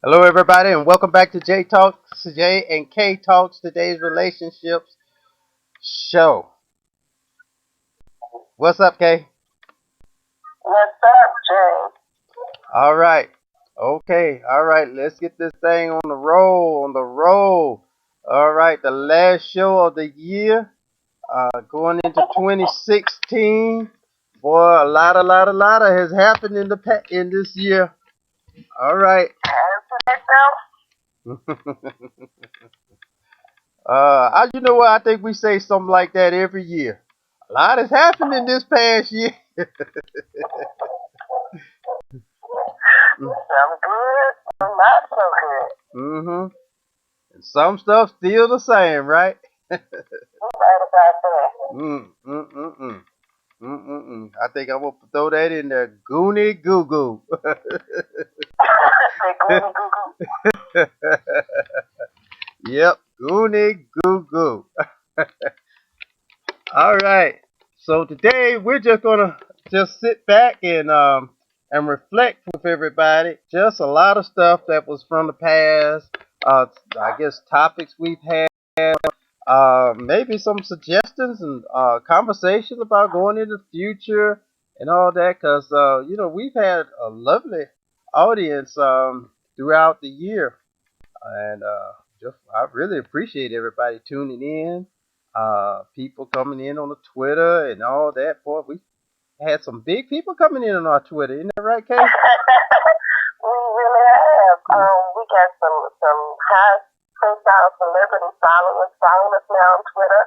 Hello, everybody, and welcome back to J Talks, J and K Talks, today's relationships show. What's up, K? What's up, Jay? All right. Okay. All right. Let's get this thing on the roll. On the roll. All right. The last show of the year, going into 2016. Boy, a lot has happened in this year. All right. Answer yourself? You know what? I think we say something like that every year. A lot has happened in this past year. Some good, some not so good. Mm-hmm. And some stuff still the same, right? You right about that. Mm-mm-mm-mm. Mm-mm-mm. I think I'm gonna throw that in there. Goonie goo goo. Say gooey goo goo. Yep, Goonie goo goo. All right. So today we're just gonna just sit back and reflect with everybody. Just a lot of stuff that was from the past. I guess topics we've had. Maybe some suggestions and conversations about going into the future and all that. Cause we've had a lovely audience throughout the year, and just I really appreciate everybody tuning in. People coming in on the Twitter and all that. Boy, we had some big people coming in on our Twitter. Isn't that right, Kay? We really have. We got some high profile celebrity following us now on Twitter.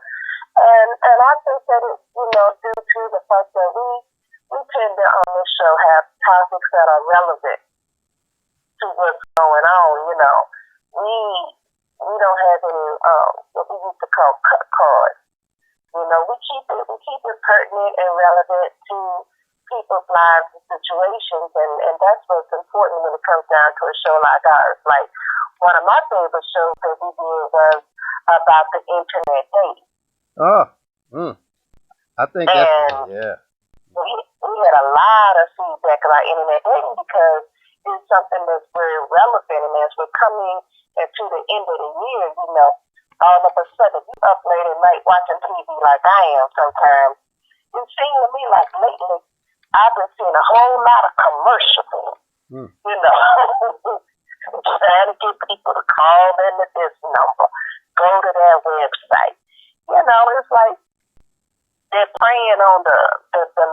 And I think that it's, due to the fact that we tend to on this show have topics that are relevant to what's going on. We don't have any what we used to call cut cards. We keep it pertinent and relevant to people's lives and situations, and that's what's important when it comes down to a show like ours. Like one of my favorite shows that we did was about the internet dating. Oh, I think that's And yeah. we had a lot of feedback about internet dating because it's something that's very relevant, and as we're coming into the end of the year, all of a sudden you up late at night watching TV like I am sometimes. It seems to me like lately I've been seeing a whole lot of commercials. Mm. Trying to get people to call into this number, go to their website. It's like they're preying on the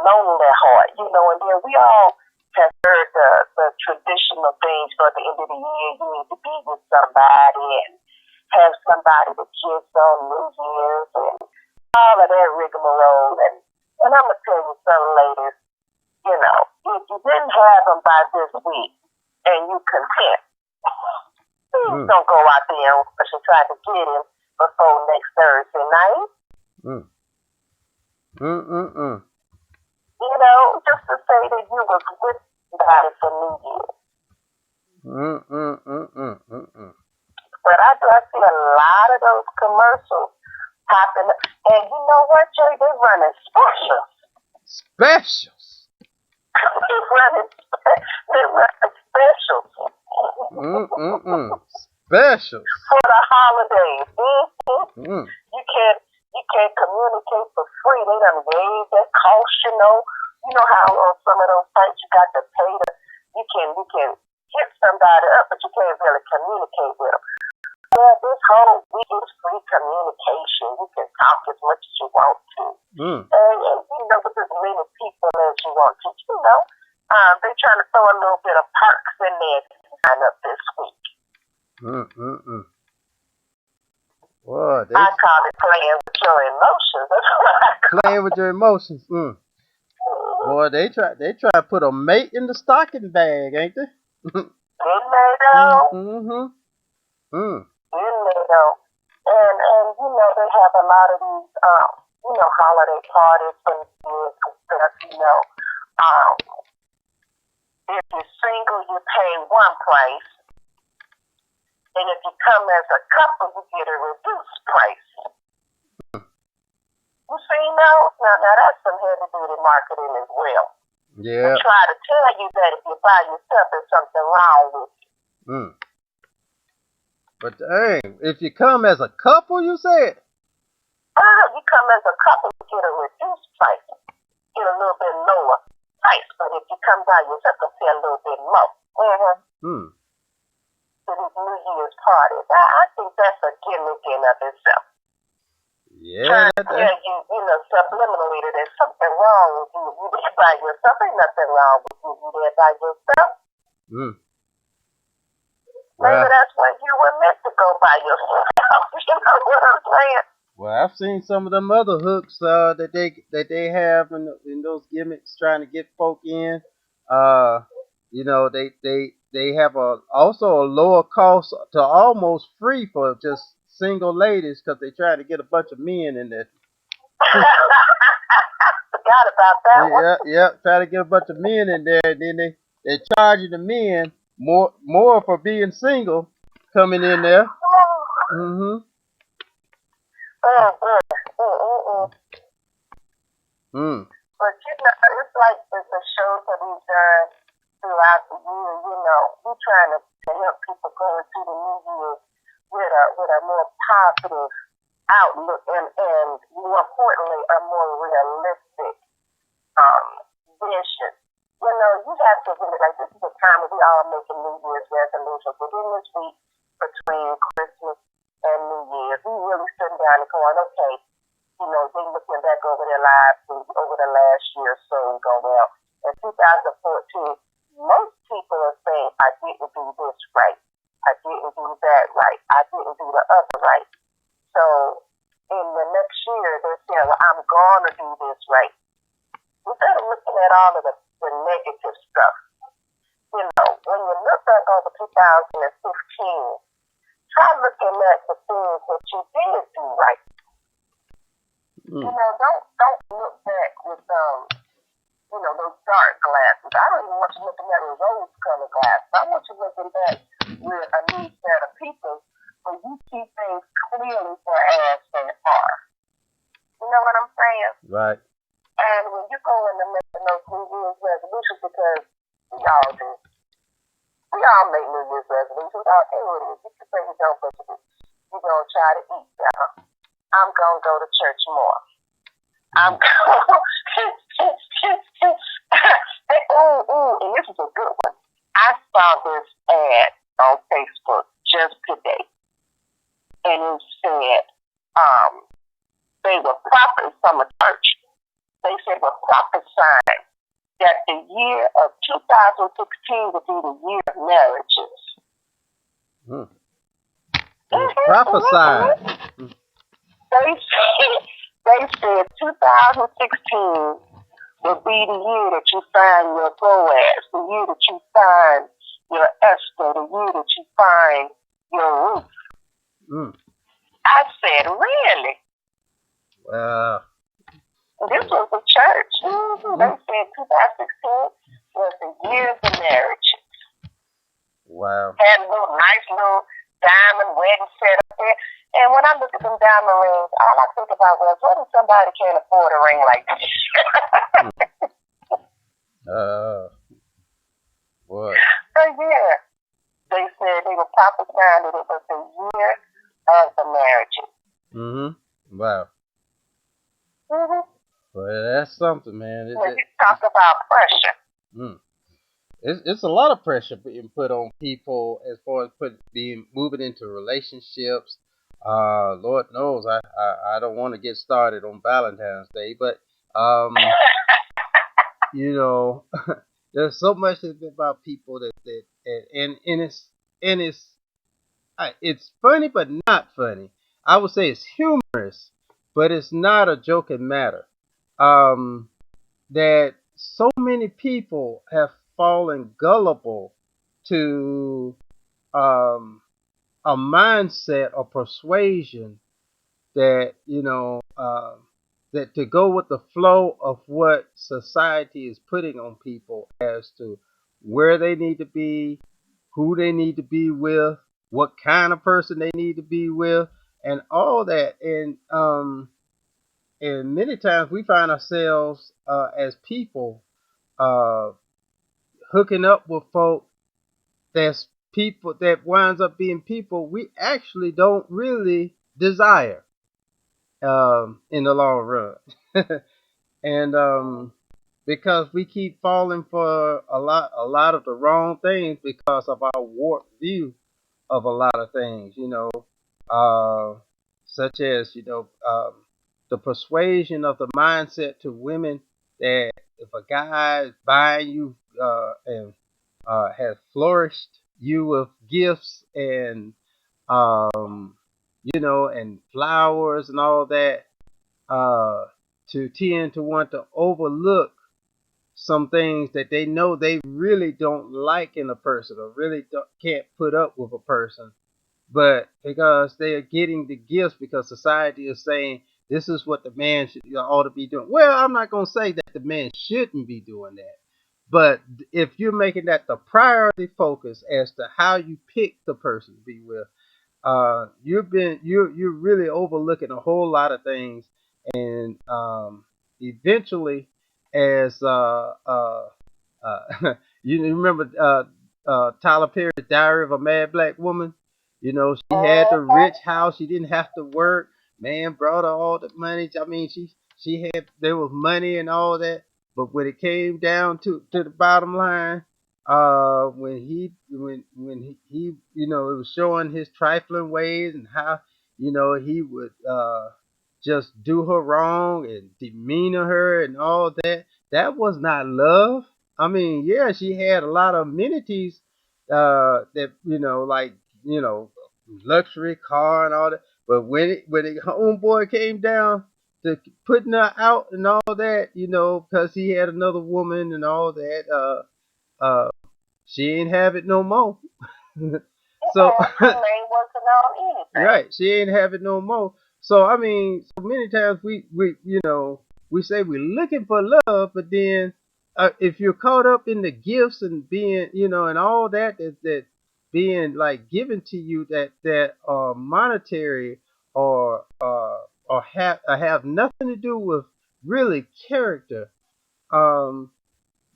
lonely heart, and then we all have heard the traditional things for the end of the year. You need to be with somebody and have somebody to kiss on New Year's and all of that rigmarole. And I'm going to tell you something, ladies. If you didn't have them by this week and you content, please don't go out there and rush and try to get him before next Thursday night. Just to say that you was with somebody for New Year's. But I see a lot of those commercials popping up. And you know what, Jay? They're running specials. Specials. they're running specials. Specials. For the holidays. You can't communicate for free. They done raised that cost, You know how on some of those sites you got to pay you can hit somebody up, but you can't really communicate with them. Yeah, this whole week is free communication. You can talk as much as you want to. And with as many people as you want to. They're trying to throw a little bit of perks in there to sign up this week. Boy, I call it playing with your emotions. That's what I call playing with your emotions. Boy, they try to put a mate in the stocking bag, ain't they? Didn't they though? Mm. in there. And you know, they have a lot of these, you know, holiday parties and stuff, you know. Um, if you're single, you pay one price. And if you come as a couple, you get a reduced price. You see, now that's some heavy duty marketing as well. Yeah. They try to tell you that if you're by yourself, there's something wrong with you. Mm. But dang, if you come as a couple, you said? You come as a couple, you get a reduced price, get a little bit lower price. But if you come by yourself, you pay a little bit more. Hmm. To these New Year's parties, I think that's a gimmick in of itself. Yeah. Trying to tell you, you know, subliminally that there's something wrong with you. You there by yourself, ain't nothing wrong with you. You there by yourself. Hmm. Maybe that's why you were meant to go by yourself. You know what I'm saying? Well, I've seen some of them other hooks that they have in those gimmicks trying to get folk in. You know, they have also a lower cost to almost free for just single ladies because they try to get a bunch of men in there. Forgot about that one. Yeah, try to get a bunch of men in there, and then they charging the men more for being single coming in there. Mm-hmm. Mm. But you know, it's like the shows that we've done throughout the year. You know, we're trying to help people go into the new year with a more positive outlook and more importantly, a more realistic vision. You know, you have to really, like, this is a time when we all making New Year's resolutions. Within this week between Christmas and New Year's, we really sitting down and going, okay, you know, they looking back over their lives over the last year or so and go, well, in 2014, most people are saying, I didn't do this right. I didn't do that right. I didn't do the other right. So in the next year, they're saying, well, I'm going to do this right. Instead of looking at all of the negative stuff, you know, when you look back over 2015, try looking at the things that you did do right. You know, don't look back with you know, those dark glasses. I don't even want you looking at with rose-colored glasses. I want you looking back with a new set of people where you see things clearly for as they are. You know what I'm saying? Right. And when you go into making those New Year's resolutions, because we all do. We all make New Year's resolutions. I don't care what it is. You can say you don't, but you're going to try to eat better. I'm going to go to church more. I'm going and this is a good one. I saw this ad on Facebook just today. And it said, they were prophets from a church. They said were prophesying that the year of 2016 would be the year of marriages. Prophesying. They said 2016 will be the year that you find your Boaz, the year that you find your Esther, the year that you find your Ruth. I said, really? This was a church. They said 2016 was the year of the marriages. Wow. Had a nice little diamond wedding set up there. And when I look at them diamond rings, all I think about was, what if somebody can't afford a ring like this? What? But yeah, they said they were prophesying that it was the year of the marriages. Wow. Well, that's something, man. When you talk about pressure. It's a lot of pressure being put on people as far as moving into relationships. Lord knows I don't want to get started on Valentine's Day, but you know, there's so much about people that it's funny but not funny. I would say it's humorous, but it's not a joking matter. That so many people have fallen gullible to a mindset or persuasion that that to go with the flow of what society is putting on people as to where they need to be, who they need to be with, what kind of person they need to be with, and all that. And many times we find ourselves as people uh, hooking up with folk that's people that winds up being people we actually don't really desire in the long run. And because we keep falling for a lot of the wrong things because of our warped view of a lot of things, uh, such as the persuasion of the mindset to women that if a guy is buying you and has flourished you with gifts and and flowers and all that, uh, to tend to want to overlook some things that they know they really don't like in a person or really can't put up with a person, but because they are getting the gifts because society is saying this is what the man ought to be doing. Well, I'm not going to say that the man shouldn't be doing that, but if you're making that the priority focus as to how you pick the person to be with, you're really overlooking a whole lot of things, and eventually, as you remember Tyler Perry's Diary of a Mad Black Woman. She had the rich house. She didn't have to work. Man brought her all the money. I mean, she had there was money and all that. But when it came down to the bottom line, when he it was showing his trifling ways and how he would just do her wrong and demeanor her and all that. That was not love. I mean, yeah, she had a lot of amenities that like you know, luxury car and all that. But when the homeboy came down to putting her out and all that, because he had another woman and all that, she ain't have it no more. So ain't working on anything. right, she ain't have it no more. So I mean, so many times we say we're looking for love, but then if you're caught up in the gifts and being and all that being like given to you that are monetary or have nothing to do with really character, um,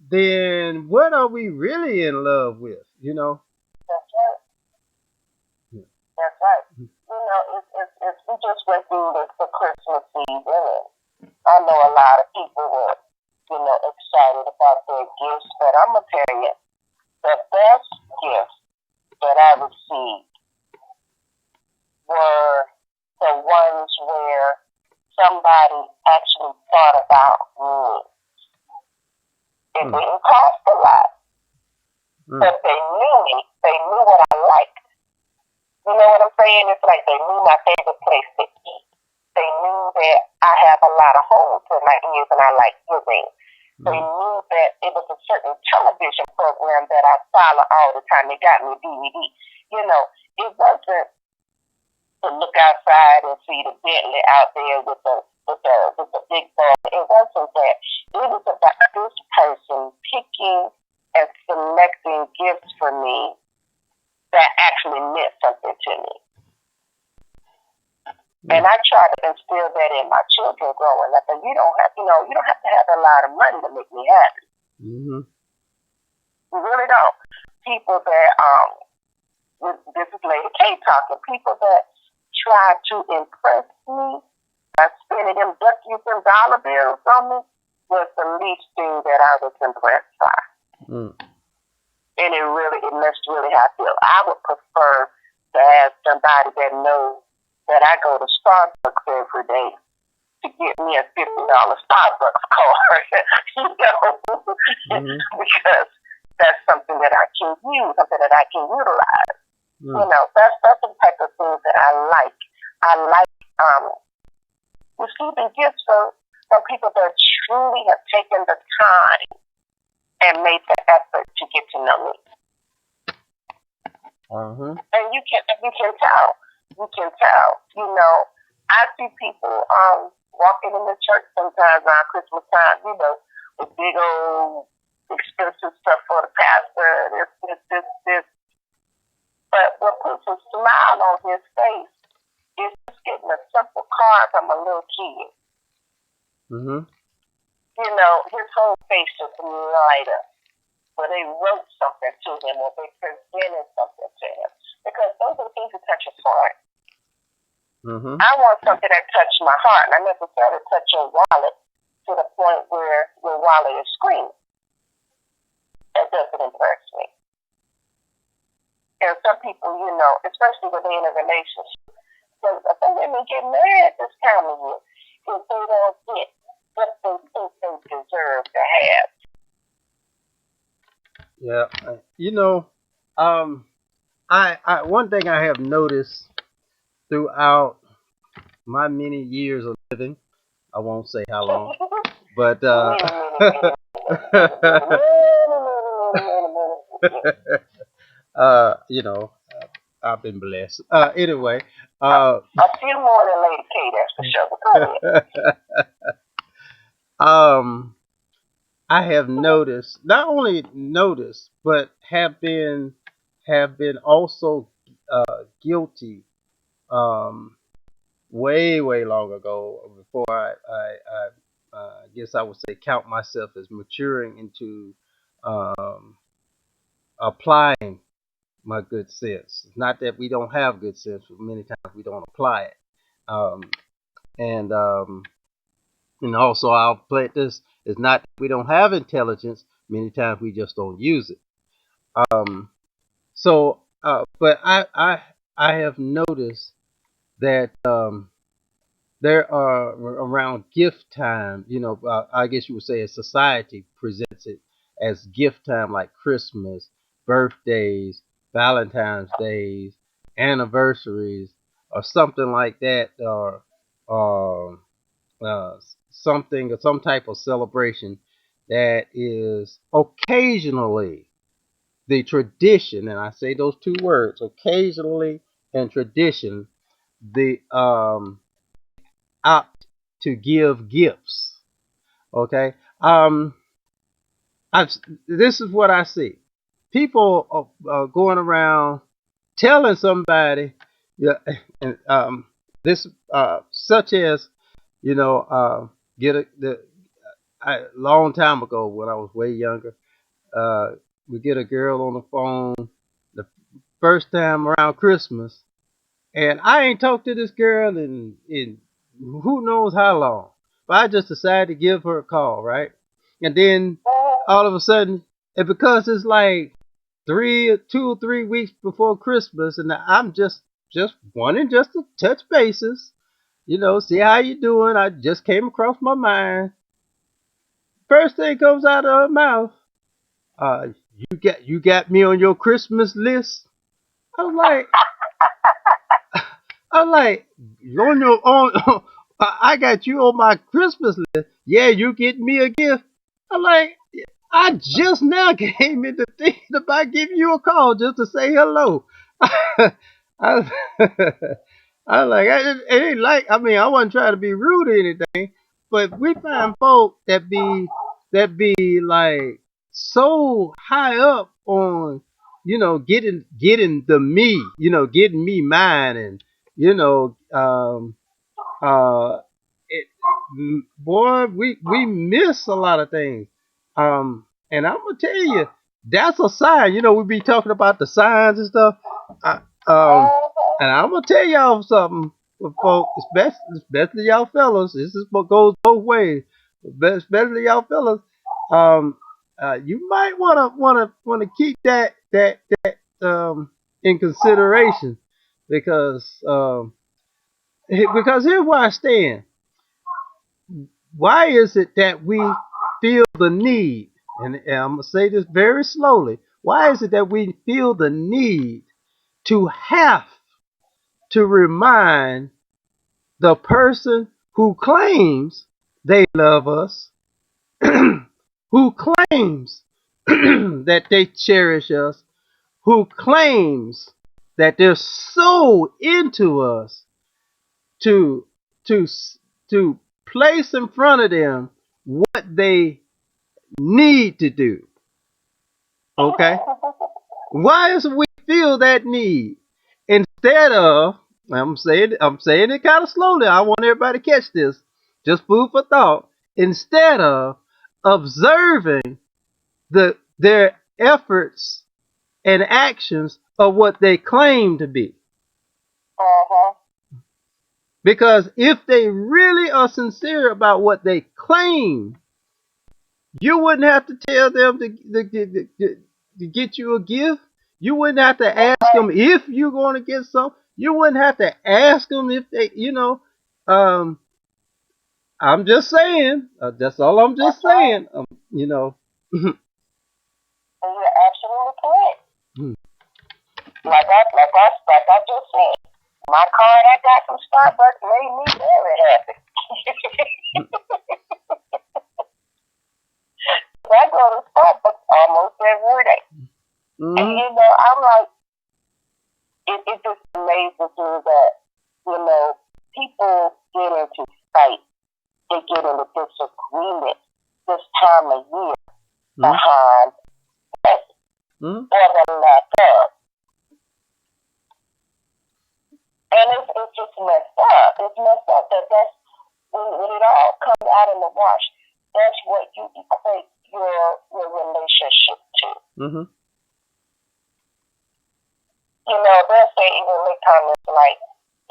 then what are we really in love with? That's right. That's right. It's we just went through the Christmas season, and I know a lot of people were, excited about their gifts, but I'm gonna tell you, the best gifts that I received were the ones where somebody actually thought about me. It didn't cost a lot, but they knew me. They knew what I liked. You know what I'm saying? It's like they knew my favorite place to eat. They knew that I have a lot of holes in my ears and I like earrings. They knew that it was a certain television program that I follow all the time. They got me a DVD. It wasn't to look outside and see the Bentley out there with the big ball. It wasn't that. It was about this person picking and selecting gifts for me that actually meant something to me. And I try to instill that in my children growing up. And you don't have to have a lot of money to make me happy. Mm-hmm. You really don't. People that this is Lady K talking. People that try to impress me by spending them duckies and dollar bills on me was the least thing that I was impressed by. And it messed really how I feel. I would prefer to have somebody that knows that I go to Starbucks every day to get me a $50 Starbucks card, because that's something that I can use, something that I can utilize. That's the type of things that I like. I like receiving gifts from people that truly have taken the time and made the effort to get to know me. Uh-huh. And you can tell. You can tell. You know, I see people walking in the church sometimes around Christmas time, you know, with big old expensive stuff for the pastor, this. But what puts a smile on his face is just getting a simple card from a little kid. Mm-hmm. You know, his whole face just light up. Or they wrote something to him, or they presented something to him. Because those are things that touch his heart. Mm-hmm. I want something that touched my heart, and I necessarily touch your wallet to the point where your wallet is screaming. That doesn't impress me. And some people, you know, especially when they're in a relationship, some women get mad this time of year if they don't get what they think they deserve to have. Yeah. You know, I one thing I have noticed throughout my many years of living, I won't say how long, but you know, I've been blessed. Anyway, a few more than Lady K, that's for sure. Go ahead. um, I have noticed, not only noticed, but have been also guilty. Um, way long ago, before I guess I would say count myself as maturing into um, applying my good sense. It's not that we don't have good sense, but many times we don't apply it. Um, and also I'll play this. It's not that we don't have intelligence. Many times we just don't use it. Um, but I have noticed that there are around gift time. I guess you would say, as society presents it as gift time, like Christmas, birthdays, Valentine's days, anniversaries, or something like that, or something, or some type of celebration that is occasionally the tradition. And I say those two words, occasionally and tradition, the opt to give gifts. Okay. I've, this is what I see. People are going around telling somebody, yeah, and this, such as, get long time ago, when I was way younger, we get a girl on the phone the first time around Christmas, and I ain't talked to this girl in who knows how long. But I just decided to give her a call, right? And then all of a sudden, and because it's like 2 or 3 weeks before Christmas, and I'm just wanting just to touch bases, see how you doing. I just came across my mind. First thing comes out of her mouth, uh, you got me on your Christmas list. I was like, I'm like, on your on, I got you on my Christmas list. Yeah, you get me a gift. I'm like, I just now came into thinking about giving you a call just to say hello. I, I like, it ain't like, I mean, I wasn't trying to be rude or anything, but we find folk that be like so high up on, getting the me, getting me mine, and you know, uh, it, boy, we miss a lot of things. And I'm gonna tell you, that's a sign. We be talking about the signs and stuff. I, um, and I'm gonna tell y'all something, folks, especially y'all fellas. This is what goes both ways. Especially y'all fellas. Um, you might wanna keep that in consideration, because here's where I stand. Why is it that we feel the need, and I'm going to say this very slowly, why is it that we feel the need to have to remind the person who claims they love us, who claims that they cherish us, who claims that they're so into us to to to place in front of them what they need to do. Okay? Why is we feel that need instead of I'm saying it kind of slowly. I want everybody to catch this. Just food for thought. Instead of observing their efforts and actions of what they claim to be. Because if they really are sincere about what they claim, you wouldn't have to tell them to get you a gift. You wouldn't have to ask them if you're going to get some. You wouldn't have to ask them if they, I'm just saying. That's all I'm just saying. And you're absolutely correct. Like I just said, my card I got from Starbucks made me very happy. I go to Starbucks almost every day. And I'm like, it just amazes me that, people get into fight. They get into disagreement this time of year behind or the lack of. And it's just messed up. It's messed up that's when it all comes out in the wash, that's what you equate your relationship to. They'll say, even make comments like,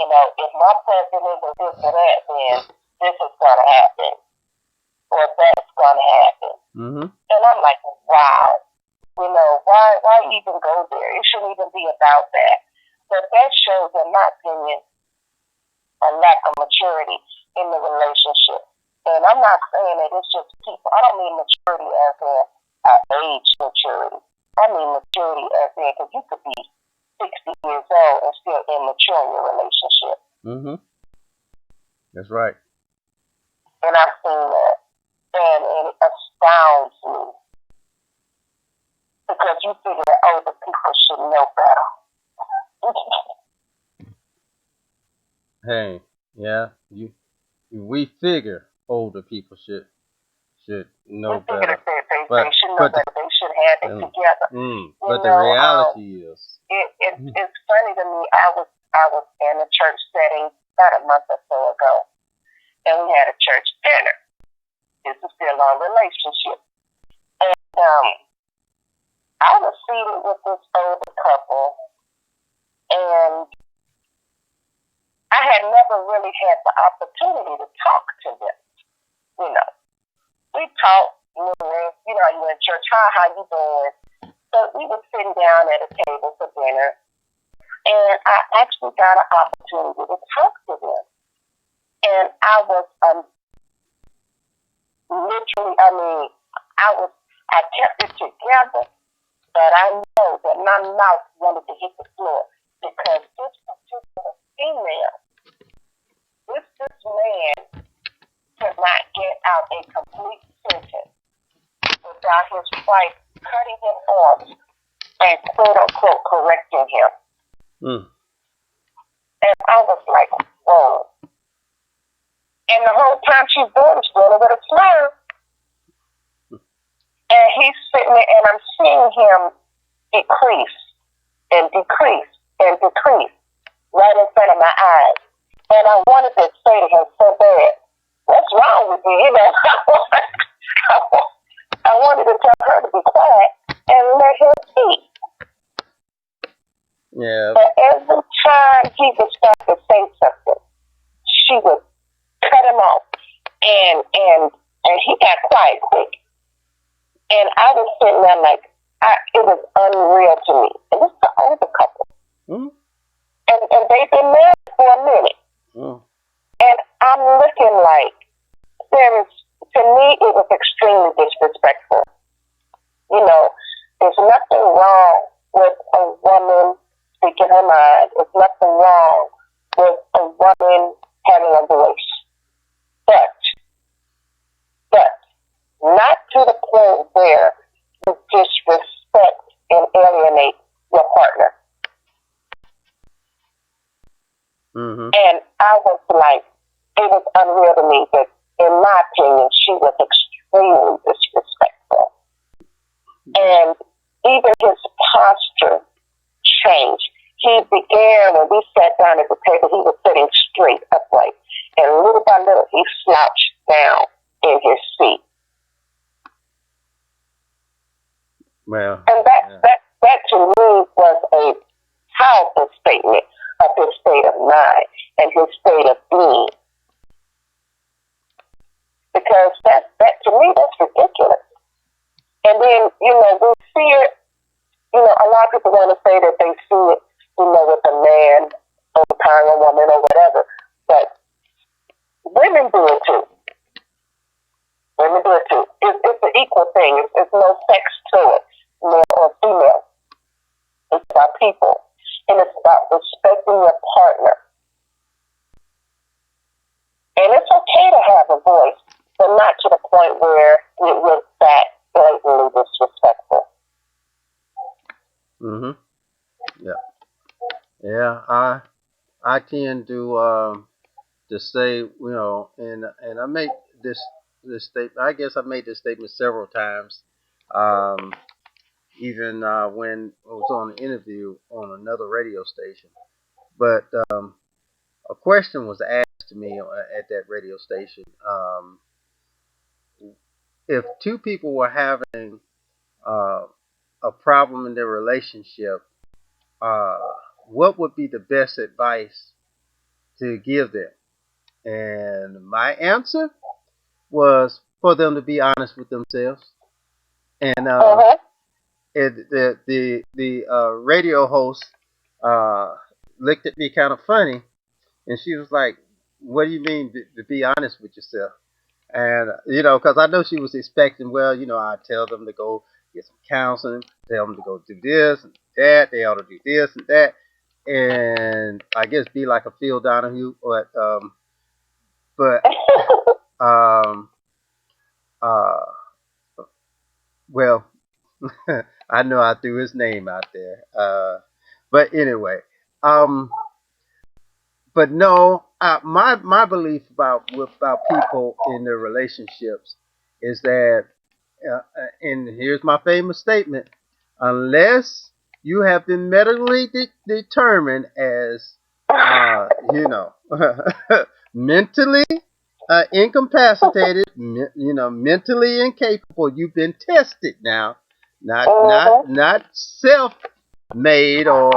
if my president or this or that, then this is going to happen. Or that's going to happen. And I'm like, wow. Why even go there? It shouldn't even be about that. But that shows, in my opinion, a lack of maturity in the relationship. And I'm not saying that it's just people. I don't mean maturity as in age maturity. I mean maturity as in, because you could be 60 years old and still immature in your relationship. That's right. And I've seen that. And it astounds me. Because you figure that older people should know better. Hey, yeah, we figure older people should know better. They should know better. They should have it together. But the reality is, it's funny to me. I was in a church setting about a month or so ago, and we had a church dinner. This is still our relationship, and I was seated with this older couple, and I had never really had the opportunity to talk to them. We talked, you in church, how you doing? So we were sitting down at a table for dinner, and I actually got an opportunity to talk to them. And I was I kept it together, but I know that my mouth wanted to hit the floor because this particular female, this man could not get out a complete sentence without his wife cutting him off and quote unquote correcting him. And I was like, whoa. And the whole time she's doing it with a smile. And he's sitting there, and I'm seeing him decrease and decrease and decrease right in front of my eyes. And I wanted to say to him so bad, what's wrong with you? I wanted to tell her to be quiet and let him speak. Yeah. But every time he would start to say something, she would cut him off. And he got quiet quick. And I was sitting there like, it was unreal to me. And this is an older couple. And they've been married for a minute. And I'm looking like, to me, it was extremely disrespectful. There's nothing wrong with a woman speaking her mind. There's nothing wrong with a woman having a voice. But not to the point where you disrespect and alienate your partner. I was like, it was unreal to me that, in my opinion, she was extremely disrespectful. And even his posture changed. He began, when we sat down at the table, he was sitting straight upright. And little by little, he slouched down in his seat. Well, and that to me was a powerful statement of his state of mind and his state of being. Because that to me, that's ridiculous. And then, we see it, a lot of people want to say that they see it, with a man overpowering a woman or whatever. But women do it too. Women do it too. It's an equal thing. It's no sex to it, male or female. It's about people. And it's about respecting your partner. And it's okay to have a voice, but not to the point where it was that blatantly disrespectful. Mm-hmm. Yeah. Yeah, I tend to say, and I make this statement. I guess I made this statement several times, even when I was on an interview on another radio station. But a question was asked to me at that radio station. If two people were having a problem in their relationship, what would be the best advice to give them? And my answer was for them to be honest with themselves. And the radio host looked at me kind of funny, and she was like, "What do you mean to be honest with yourself?" And because I know she was expecting, well, I tell them to go get some counseling, tell them to go do this and that, they ought to do this and that, and I guess be like a Phil Donahue, but um, uh, well, I know I threw his name out there, but anyway, but no, my belief about people in their relationships is that, and here's my famous statement: unless you have been medically determined as, mentally incapacitated, mentally incapable, you've been tested now, not self-made or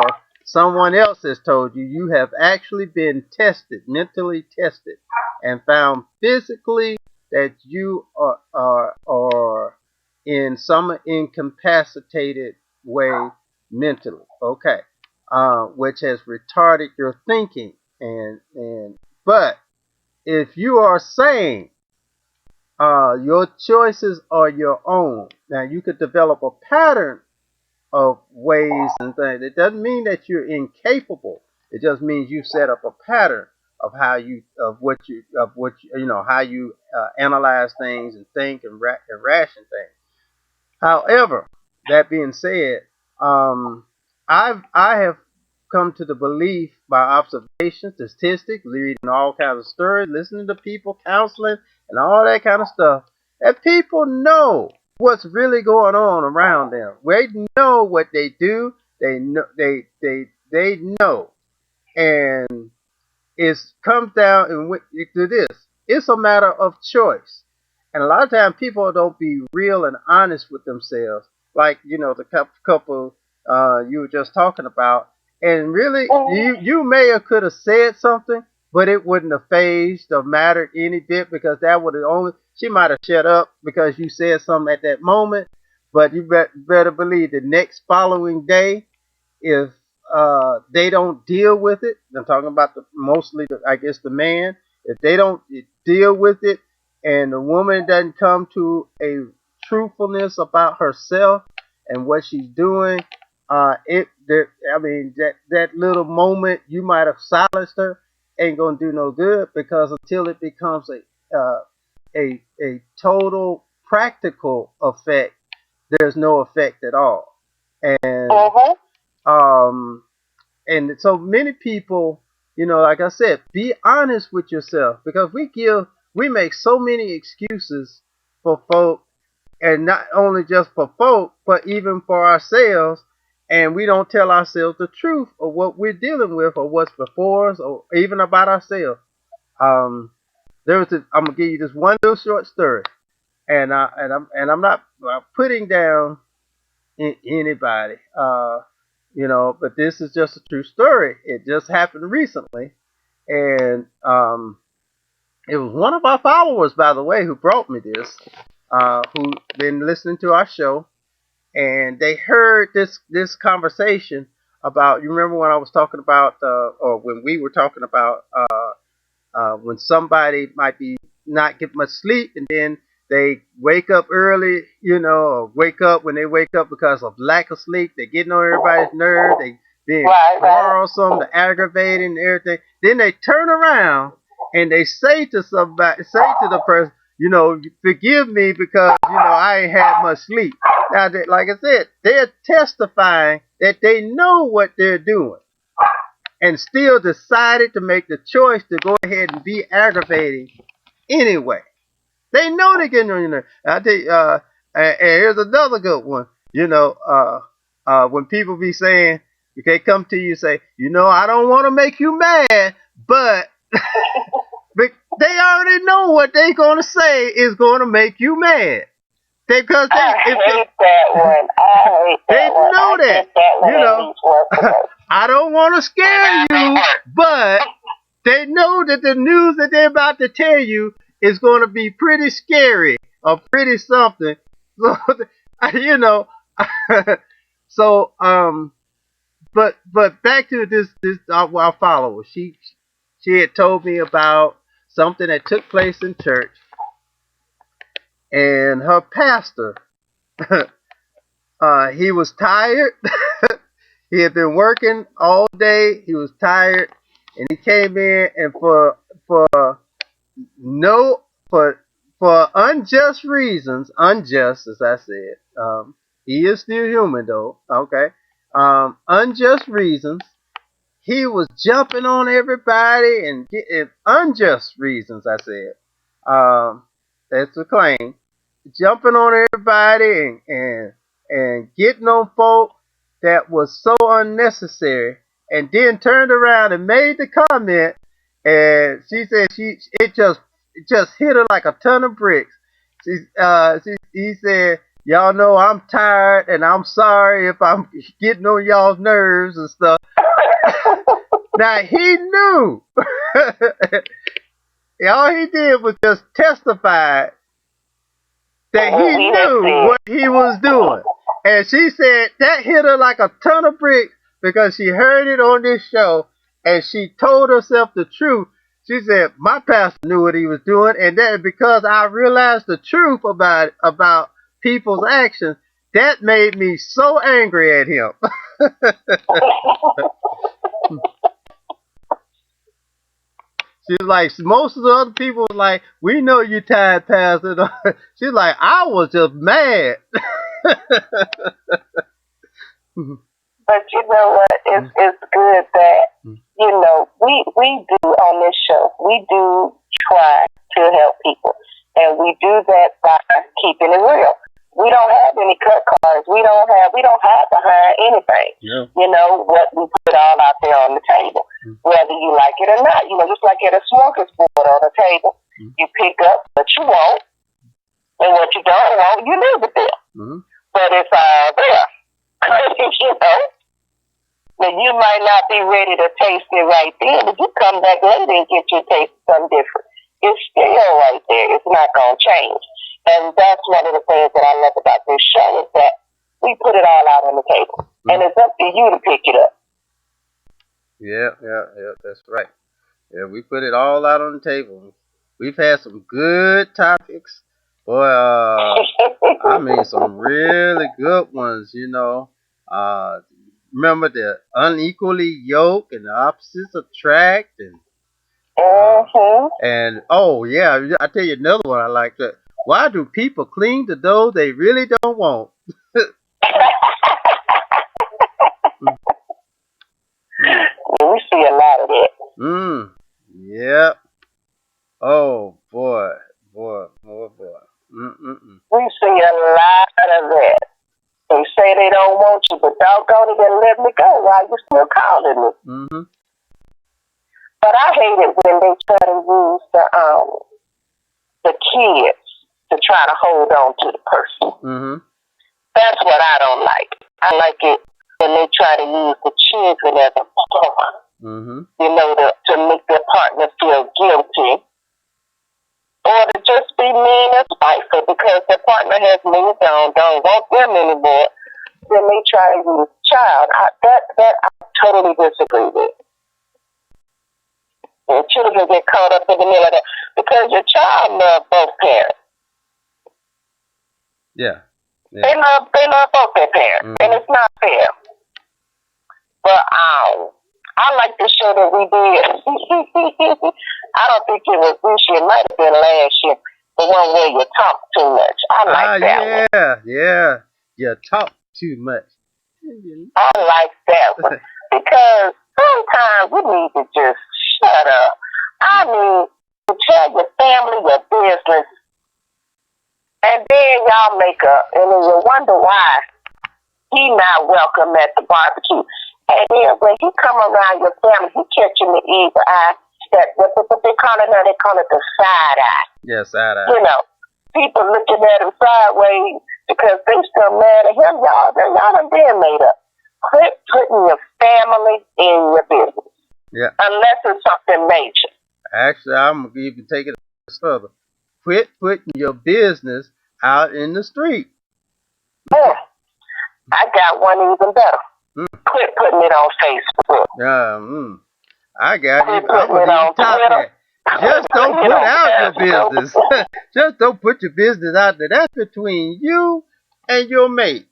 someone else has told you. You have actually been tested, mentally tested, and found physically that you are in some incapacitated way mentally. Okay, which has retarded your thinking, but if you are sane, your choices are your own. Now you could develop a pattern of ways and things. It doesn't mean that you're incapable. It just means you set up a pattern of how how you analyze things and think and ration things. However, that being said, I have come to the belief by observation, statistics, reading all kinds of stories, listening to people, counseling, and all that kind of stuff, that people know what's really going on around them. They know what they do. They know they know, and it comes down to this. It's a matter of choice, and a lot of times people don't be real and honest with themselves. Like the couple you were just talking about, and really you may have could have said something, but it wouldn't have phased or mattered any bit, because that would have only, she might have shut up because you said something at that moment, but you better believe the next following day, if they don't deal with it, I'm talking about mostly I guess the man, if they don't deal with it and the woman doesn't come to a truthfulness about herself and what she's doing, that little moment you might have silenced her ain't gonna do no good, because until it becomes a total practical effect, there's no effect at all. And and so many people you know, like I said, be honest with yourself because we make so many excuses for folk, and not only just for folk, but even for ourselves. And we don't tell ourselves the truth of what we're dealing with, or what's before us, or even about ourselves. Um, I'm gonna give you this one little short story, and I'm not putting down anybody, you know, but this is just a true story. It just happened recently, and it was one of our followers, by the way, who brought me this, who been listening to our show, and they heard this conversation about. You remember when I was talking about, or when we were talking about, when somebody might be not get much sleep, and then they wake up early, you know, or wake up when they wake up because of lack of sleep. They're getting on everybody's nerves. They being quarrelsome, they're aggravating, and everything. Then they turn around and they say to somebody, say to the person, you know, forgive me because you know I ain't had much sleep. Now, like I said, they're testifying that they know what they're doing, and still decided to make the choice to go ahead and be aggravating anyway. They know they're getting on your nerves. I tell you, and here's another good one. You know, when people be saying, they come to you and say, you know, I don't want to make you mad, but they already know what they're going to say is going to make you mad. Because I hate that one. They know that. You know, I don't want to scare you, but they know that the news that they're about to tell you is going to be pretty scary or pretty something. So, you know, so but back to this our follower. She had told me about something that took place in church, and her pastor, he was tired. He had been working all day. He was tired, and he came in, and for no for unjust reasons, unjust as I said. He is still human though. Okay. Unjust reasons. He was jumping on everybody and getting unjust reasons. I said. That's the claim. Jumping on everybody and getting on folk that was so unnecessary, and then turned around and made the comment, and she said it just hit her like a ton of bricks. He said, y'all know I'm tired and I'm sorry if I'm getting on y'all's nerves and stuff. Now he knew. All he did was just testify that he knew what he was doing. And she said that hit her like a ton of bricks because she heard it on this show and she told herself the truth. She said, my pastor knew what he was doing, and that because I realized the truth about people's actions, that made me so angry at him. She's like, most of the other people were like, we know you tired, Pastor. She's like, I was just mad. But you know what? It's good that, you know, we do on this show, we do try to help people. And we do that by keeping it real. We don't have any cut cards. We don't hide behind anything. Yeah. You know, what we put all out there on the table, whether you like it or not. You know, just like at a smorgasbord on the table, you pick up what you want, and what you don't want, you leave it there. But it's all there. You know, then you might not be ready to taste it right then, but you come back later and get your taste something different. It's still right there. It's not going to change. And that's one of the things that I love about this show is that we put it all out on the table. And it's up to you to pick it up. Yeah, that's right. Yeah, we put it all out on the table. We've had some good topics. Boy, I mean some really good ones, you know. Remember the unequally yoked and the opposites attract, and oh yeah, I tell you another one I like that. Why do people cling to those they really don't want? We see a lot of that. Yep. Oh boy. Mm. We see a lot of that. They say they don't want you, but doggone it, they let me go. Why you still calling me? Mm-hmm. But I hate it when they try to use the kids to try to hold on to the person. Mm-hmm. That's what I don't like. I like it when they try to use the children as a pawn. Mm-hmm. You know, to make their partner feel guilty, or to just be mean and spiteful because their partner has moved on, don't want them anymore. Then they try to use the child. That I totally disagree with. And children get caught up in the middle of that because your child loves both parents. Yeah. They love both their parents, and it's not fair. But I like the show that we did. I don't think it was this year. It might have been last year. The one where you talk too much. I like that one. Yeah. You talk too much. I like that one because sometimes we need to just shut up. I mean, to tell your family your business, and then y'all make up, and then you wonder why he not welcome at the barbecue. And then when he come around your family, he catching the evil eye. That what they call it now? They call it the side eye. Yeah, side eye. You know, people looking at him sideways because they still mad at him. Y'all done been made up. Quit putting your family in your business. Yeah. Unless it's something major. Actually, I'm gonna even take it further. Quit putting your business out in the street. I got one even better. Quit putting it on Facebook. I got it. I was even top that. Just don't put out your business. Just don't put your business out there. That's between you and your mate.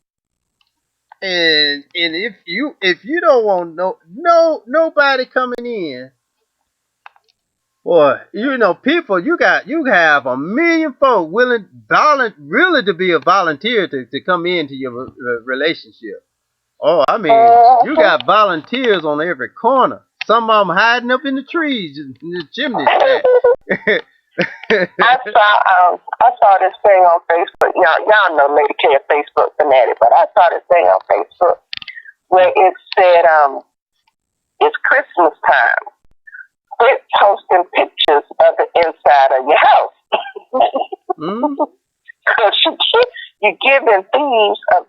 And if you don't want nobody coming in, boy, people, you have a million folk really to be a volunteer to come into your relationship. Oh, I mean, you got volunteers on every corner. Some of them hiding up in the trees in the chimney stack. I saw this thing on Facebook. Y'all know Lady K, a Facebook fanatic, but I saw this thing on Facebook where it said, it's Christmas time. Quit posting pictures of the inside of your house. Because you're giving thieves a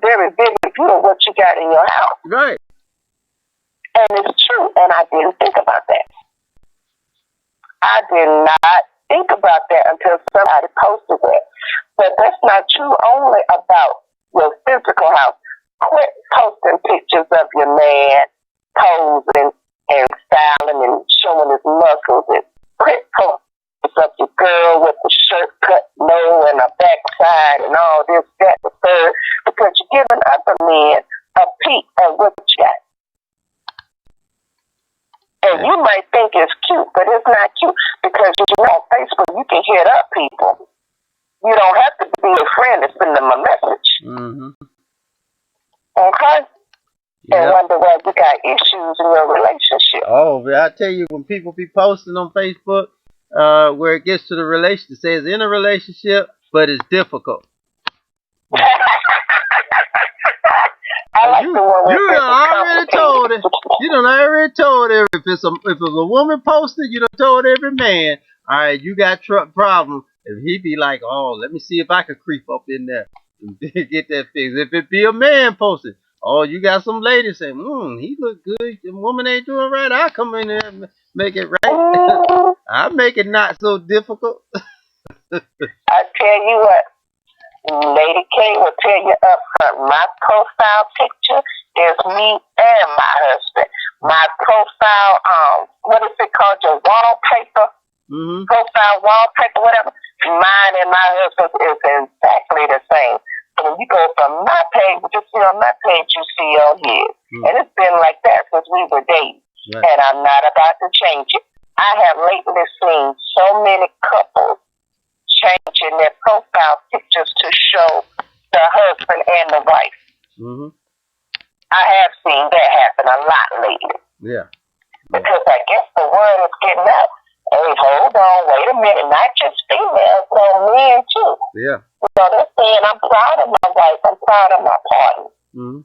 very vivid view of what you got in your house. Right. And it's true, and I didn't think about that. I did not think about that until somebody posted it. But that's not true only about your physical house. Quit posting pictures of your man posing and styling and showing his muscles. And quit posting of your girl with the shirt cut low and a backside and all this, that, the third, because you're giving other men a peek at what you got. And you might think it's cute, but it's not cute because on Facebook you can hit up people. You don't have to be a friend to send them a message. Okay? Yep. And wonder why you got issues in your relationship. Oh, I tell you, when people be posting on Facebook, where it gets to the relationship, it says in a relationship, but it's difficult. I like the one where you already told it. You done already told her if it's a woman posted, you done told every man, all right, you got problem. If he be like, oh, let me see if I can creep up in there and get that fixed. If it be a man posted, oh, you got some ladies saying, he look good. The woman ain't doing right. I'll come in there and make it right. I'll make it not so difficult. I tell you what. Lady K will tell you up front, my profile picture is me and my husband. My profile, what is it called, your wallpaper? Profile wallpaper, whatever. Mine and my husband's is exactly the same. So when you go from my page, what you see on my page, you see on his. And it's been like that since we were dating. Right. And I'm not about to change it. I have lately seen so many couples changing their profile pictures to show the husband and the wife. I have seen that happen a lot lately. Yeah. Because I guess women, not just females, but men too. Yeah. So they're saying, I'm proud of my wife, I'm proud of my partner. Mm-hmm.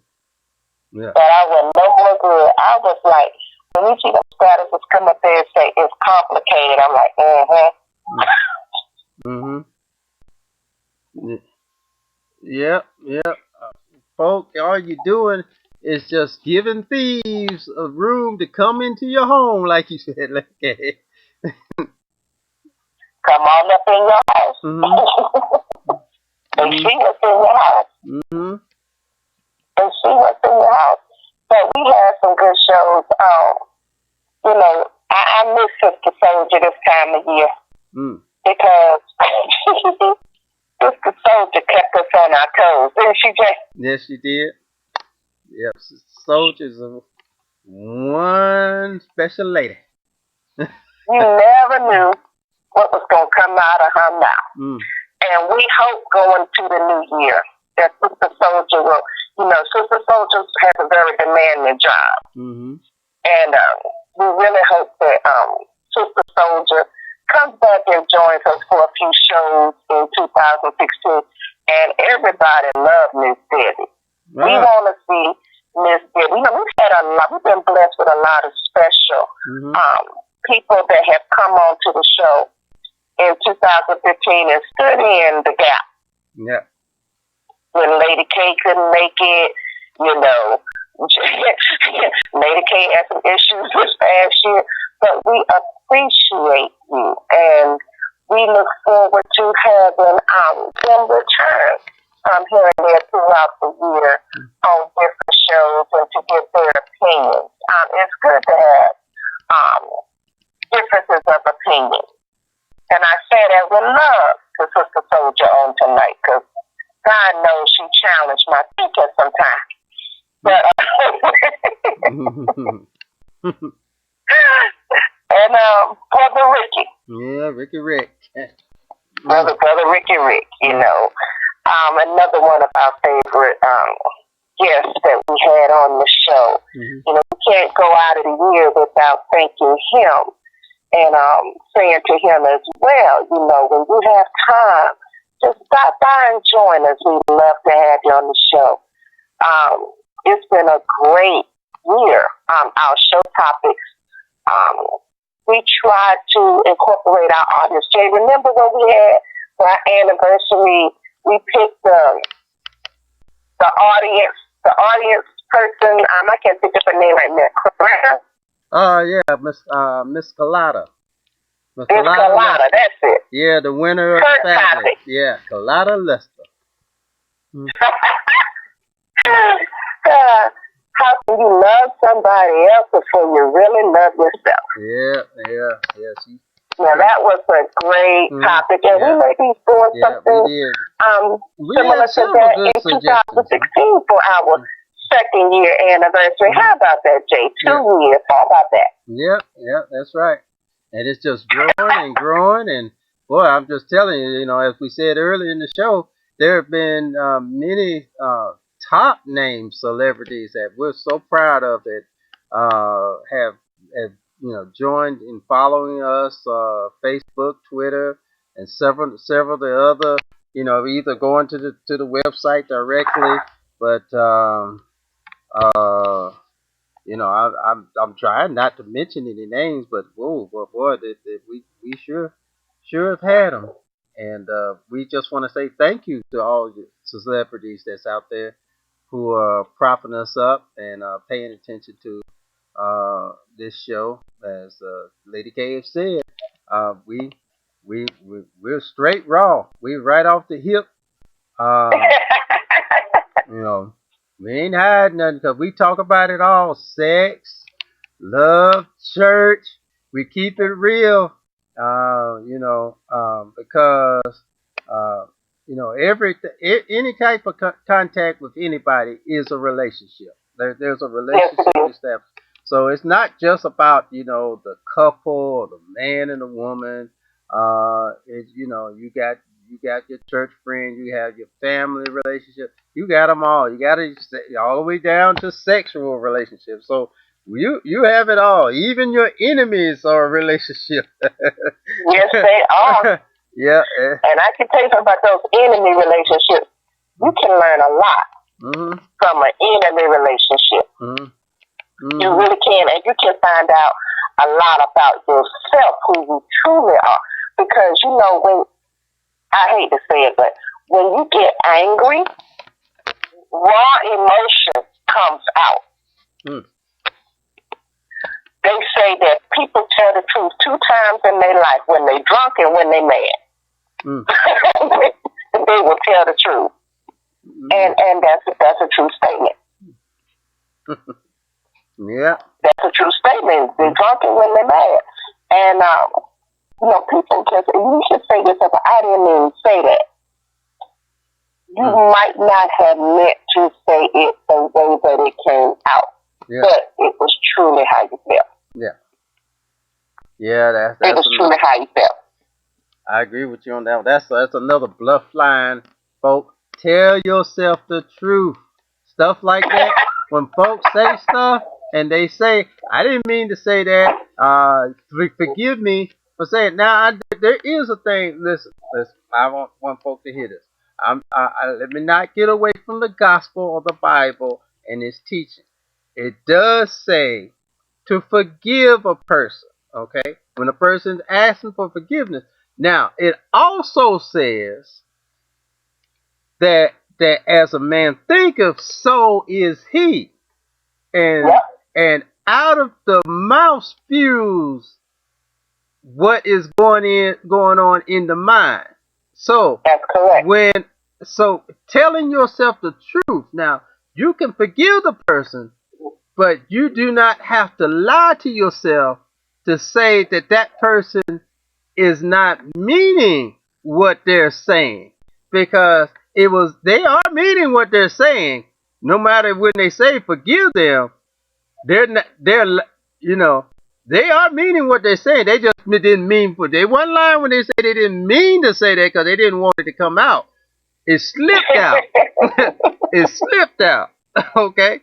Yeah. But I was no more good. I was like, when you see the statuses come up there and say it's complicated, I'm like, Mm-hmm. Yep. Yep. Folk, all you doing is just giving thieves a room to come into your home, like you said. Okay. come on up in your house. Mm-hmm. They see what's in your house. Mm-hmm. They see what's in your house. But we had some good shows. You know, I miss Sister Soldier this time of year because Sister Soldier kept us on our toes, didn't she, Jay? Yes, she did. Yep. Soldiers of one special lady. You never knew what was going to come out of her mouth. And we hope going to the new year that Sister Soldier will, Sister Soldier has a very demanding job. Mm-hmm. And we really hope that Sister Soldier comes back and joins us for a few shows in 2016. And everybody loves Miss Debbie. Wow. We want to see Miss Debbie. We've been blessed with a lot of special people that have come on to the show in 2015 and stood in the gap. Yeah. When Lady K couldn't make it, Lady K had some issues this past year, but we appreciate you and we look forward to having them return here and there throughout the year on different shows and to give their opinions. It's good to have differences of opinion. And I say that with love to Sister Soldier on tonight because God knows she challenged my thinking sometimes. But and Brother Ricky. Yeah, Ricky Rick. Brother Ricky Rick, another one of our favorite guests that we had on the show. We can't go out of the year without thanking him and saying to him as well, when you have time, just stop by and join us. We'd love to have you on the show. It's been a great year. Our show topics, we tried to incorporate our audience. Jay, remember when we had for our anniversary, we picked the audience person. I can't think of her name right now. Yeah, Miss Colada. Miss Colada, that's it. Yeah, the winner of the family. Yeah, Colada Lester. How can you love somebody else before you really love yourself? Yeah. Now that was a great topic, and we may be doing something similar to that in 2016 for our second year anniversary. How about that, Jay? 2 years. How about that? Yeah, that's right. And it's just growing, and boy, I'm just telling you, as we said earlier in the show, there have been many top name celebrities that we're so proud of that have joined in following us, Facebook, Twitter, and several of the other, either going to the website directly, but I'm trying not to mention any names, but boy, we sure have had them, and we just want to say thank you to all the celebrities that's out there who are propping us up and paying attention to this show. As Lady K have said, we're straight raw. We're right off the hip. We ain't hiding nothing because we talk about it all. Sex, love, church. We keep it real, because, any type of contact with anybody is a relationship. There's a relationship established. So it's not just about, the couple or the man and the woman. You got your church friend, you have your family relationship, you got them all. You got it all the way down to sexual relationships. So You have it all. Even your enemies are a relationship. Yes, they are. Yeah. And I can tell you something about those enemy relationships. You can learn a lot Mm-hmm. from an enemy relationship. Mm-hmm. You Mm-hmm. really can, and you can find out a lot about yourself, who you truly are. Because when I hate to say it, but when you get angry, raw emotion comes out. Mm. They say that people tell the truth 2 times in their life, when they drunk and when they mad. Mm. They will tell the truth. Mm. And that's a true statement. Yeah. That's a true statement. They're drunk and when they're mad. And people just, you should say this, but I didn't even say that. You might not have meant to say it the way that it came out. Yeah. But it was truly how you felt. Yeah. Yeah, it was truly how you felt. I agree with you on that one. That's another bluff line, folks. Tell yourself the truth. Stuff like that. When folks say stuff and they say, I didn't mean to say that. Forgive me for saying. Now, there is a thing. Listen. I want folks to hear this. Let me not get away from the gospel or the Bible and its teaching. It does say to forgive a person. Okay, when a person's asking for forgiveness. Now, it also says that as a man thinketh, so is he. And out of the mouth spews what is going on in the mind. So that's correct. So telling yourself the truth. Now, you can forgive the person, but you do not have to lie to yourself to say that person is not meaning what they're saying, because they are meaning what they're saying. No matter when they say forgive them, they are meaning what they're saying. They just didn't mean they one line when they say they didn't mean to say that because they didn't want it to come out. It slipped out. It slipped out. Okay,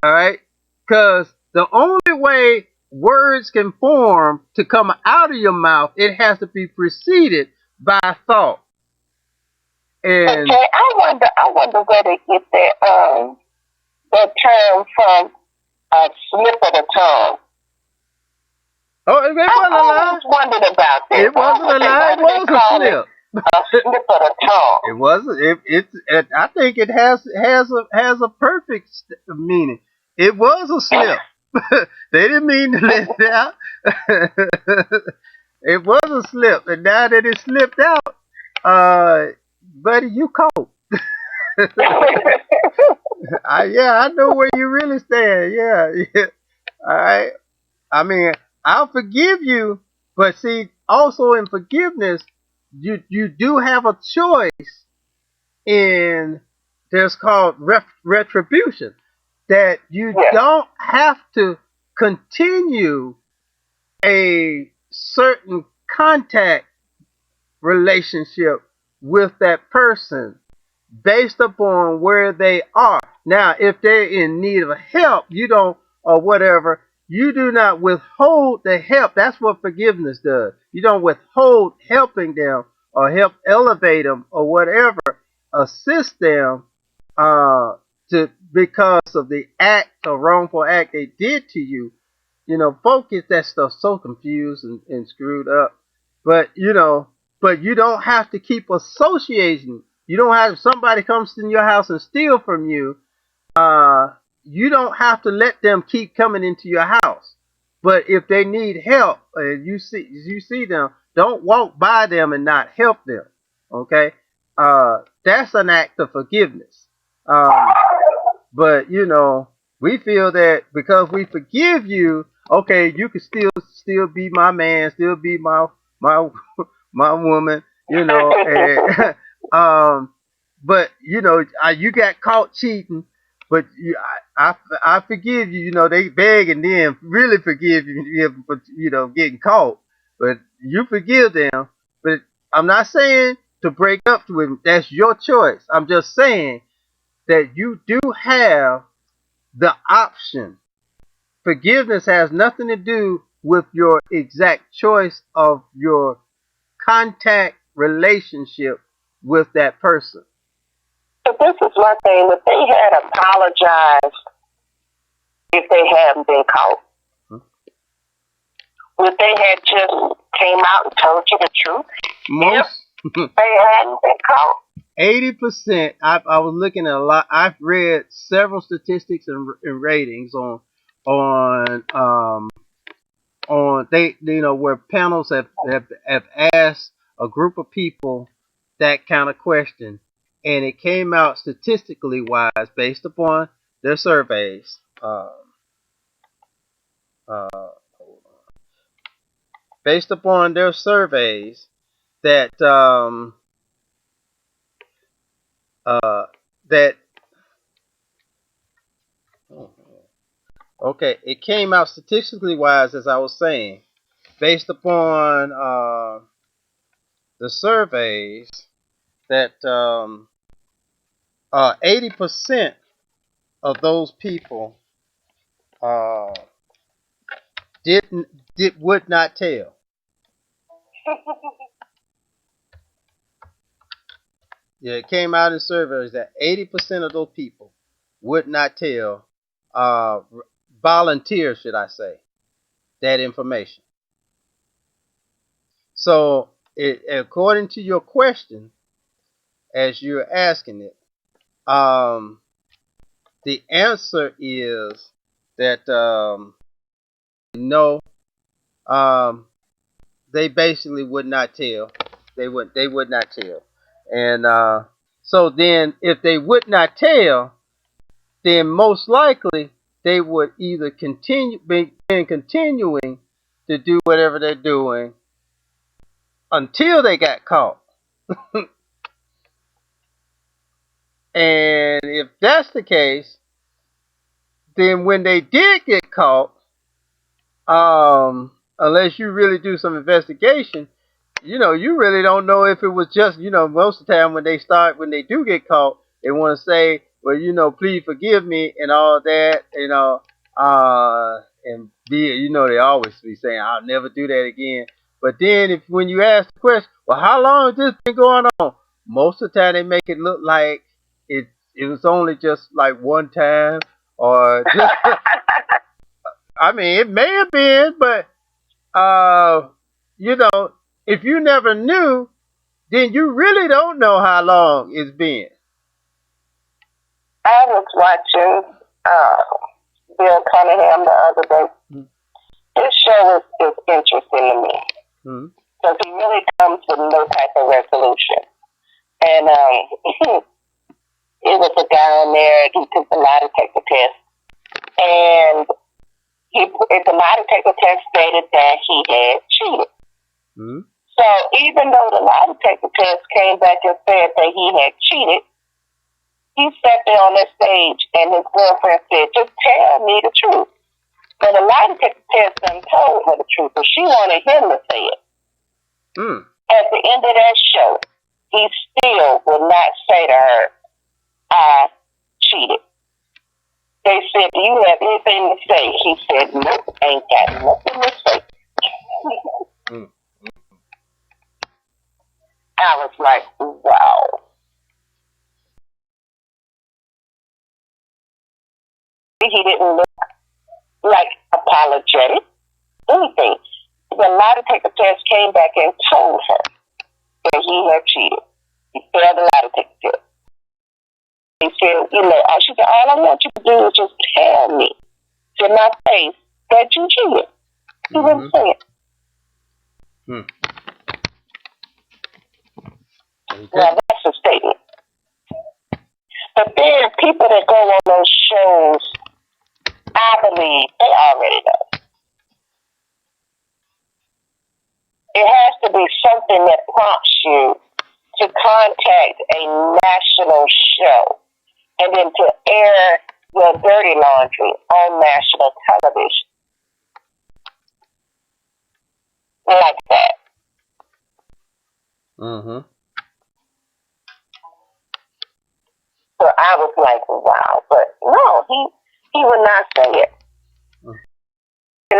all right, because the only way words can form to come out of your mouth, it has to be preceded by thought. And okay, I wonder where they get that term from, a slip of the tongue. Oh, it wasn't a lie. I always wondered about that. It wasn't a lie. It was a slip. A slip of the tongue. It wasn't. I think it has a perfect meaning. It was a slip. They didn't mean to let it out. It was a slip, and now that it slipped out, buddy, you caught. I know where you really stand. Yeah. All right. I mean, I'll forgive you, but see, also in forgiveness, you do have a choice in there's called retribution, that you don't have to continue a certain contact relationship with that person based upon where they are. Now, if they're in need of help, you don't, or whatever, you do not withhold the help. That's what forgiveness does. You don't withhold helping them or help elevate them or whatever, assist them because of the act or wrongful act they did to you. Folk get that stuff so confused and screwed up. But you don't have to keep associating. You don't have, if somebody comes in your house and steal from you, you don't have to let them keep coming into your house. But if they need help and you see them, don't walk by them and not help them. Okay? That's an act of forgiveness. But we feel that because we forgive you, okay, you can still be my man, still be my woman, and but you got caught cheating, but I forgive you. They beg and then really forgive you for getting caught, but you forgive them. But I'm not saying to break up with them. That's your choice. I'm just saying that you do have the option forgiveness has nothing to do with your exact choice of your contact relationship with that person. But this is my thing. If they had apologized, if they hadn't been caught, if they had just came out and told you the truth, Most if they hadn't been caught. 80%. I was looking at a lot. I've read several statistics and ratings on they where panels have asked a group of people that kind of question, and it came out statistically wise based upon their surveys. Based upon their surveys, that that okay, it came out statistically wise, as I was saying, based upon the surveys, that 80% of those people uh, would not tell. Yeah, it came out in surveys that 80% of those people would not tell, volunteer, should I say, that information. So, according to your question, as you're asking it, the answer is that no, they basically would not tell. They would not tell, and so then if they would not tell, then most likely they would either continuing to do whatever they're doing until they got caught. And if that's the case, then when they did get caught, unless you really do some investigation, you really don't know if it was just, most of the time when they do get caught, they want to say, well, please forgive me and all that, and they always be saying, I'll never do that again. But then when you ask the question, well, how long has this been going on? Most of the time they make it look like it was only just like one time, or just, I mean, it may have been, but if you never knew, then you really don't know how long it's been. I was watching Bill Cunningham the other day. Mm-hmm. His show is interesting to me because he really comes with no type of resolution. And it was a guy on there. He took the lie detector test, and the lie detector test stated that he had cheated. Mm-hmm. So even though the lie detector test came back and said that he had cheated, he sat there on that stage and his girlfriend said, just tell me the truth. So the lie detector test done told her the truth, but she wanted him to say it. At the end of that show, he still would not say to her, I cheated. They said, do you have anything to say? He said, nope, ain't got nothing to say. I was like, wow. He didn't look like apologetic, anything. The lie detector test came back and told her that he had cheated. He failed the lie detector test. He said, she said, all I want you to do is just tell me to my face that you cheated. He wouldn't say it. Okay. Well, that's a statement. But then people that go on those shows, I believe they already know. It has to be something that prompts you to contact a national show and then to air your dirty laundry on national television. Like that. So I was like, wow. But no, he would not say it.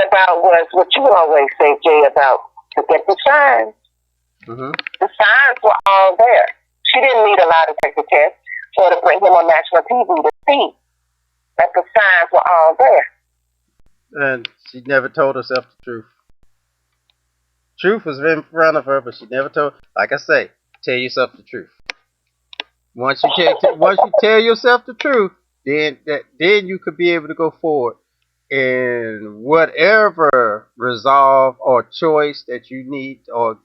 about was what you always say, Jay, about to get the signs. Mm-hmm. The signs were all there. She didn't need a lie to take the test or to bring him on national TV to see that the signs were all there. And she never told herself the truth. Truth was in front of her, but she never told. Like I say, tell yourself the truth. Once you tell yourself the truth, then you could be able to go forward in whatever resolve or choice that you need or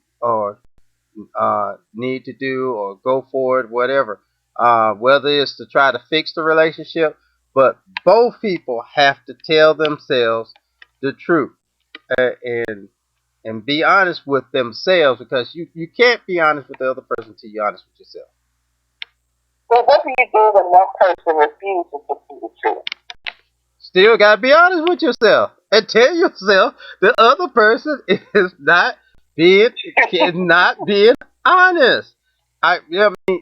need to do or go forward, whatever. Whether it's to try to fix the relationship, but both people have to tell themselves the truth and be honest with themselves, because you can't be honest with the other person until you're honest with yourself. So what do you do when that person refuses to see the truth? Still gotta be honest with yourself and tell yourself the other person is not being honest. I mean,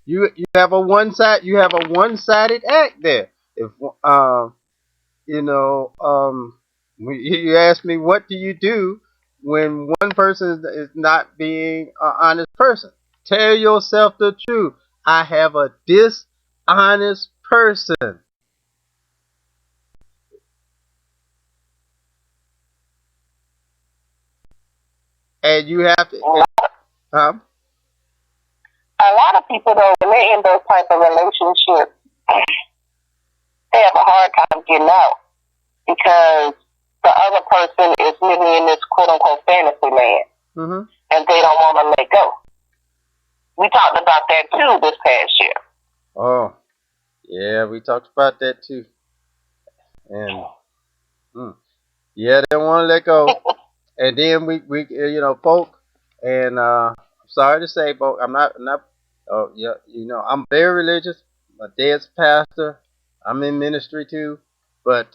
you have a one-sided act there. If you ask me, what do you do when one person is not being an honest person? Tell yourself the truth. I have a dishonest person. And you have to. A lot of people, though, when they're in those type of relationships, they have a hard time getting out because the other person is living in this quote-unquote fantasy land, and they don't want to let go. We talked about that, too, this past year. Oh, yeah, we talked about that, too. And, yeah, they don't want to let go. And then we folk, and I'm sorry to say, folk, I'm very religious. My dad's a pastor. I'm in ministry too, but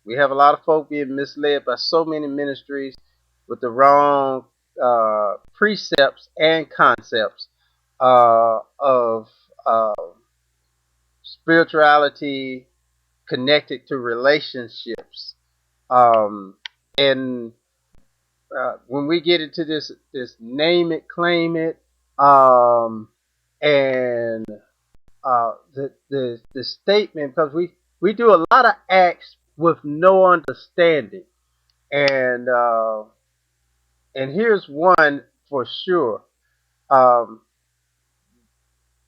we have a lot of folk being misled by so many ministries with the wrong precepts and concepts of spirituality connected to relationships, and when we get into this name it, claim it, and the statement, because we do a lot of acts with no understanding, and here's one for sure.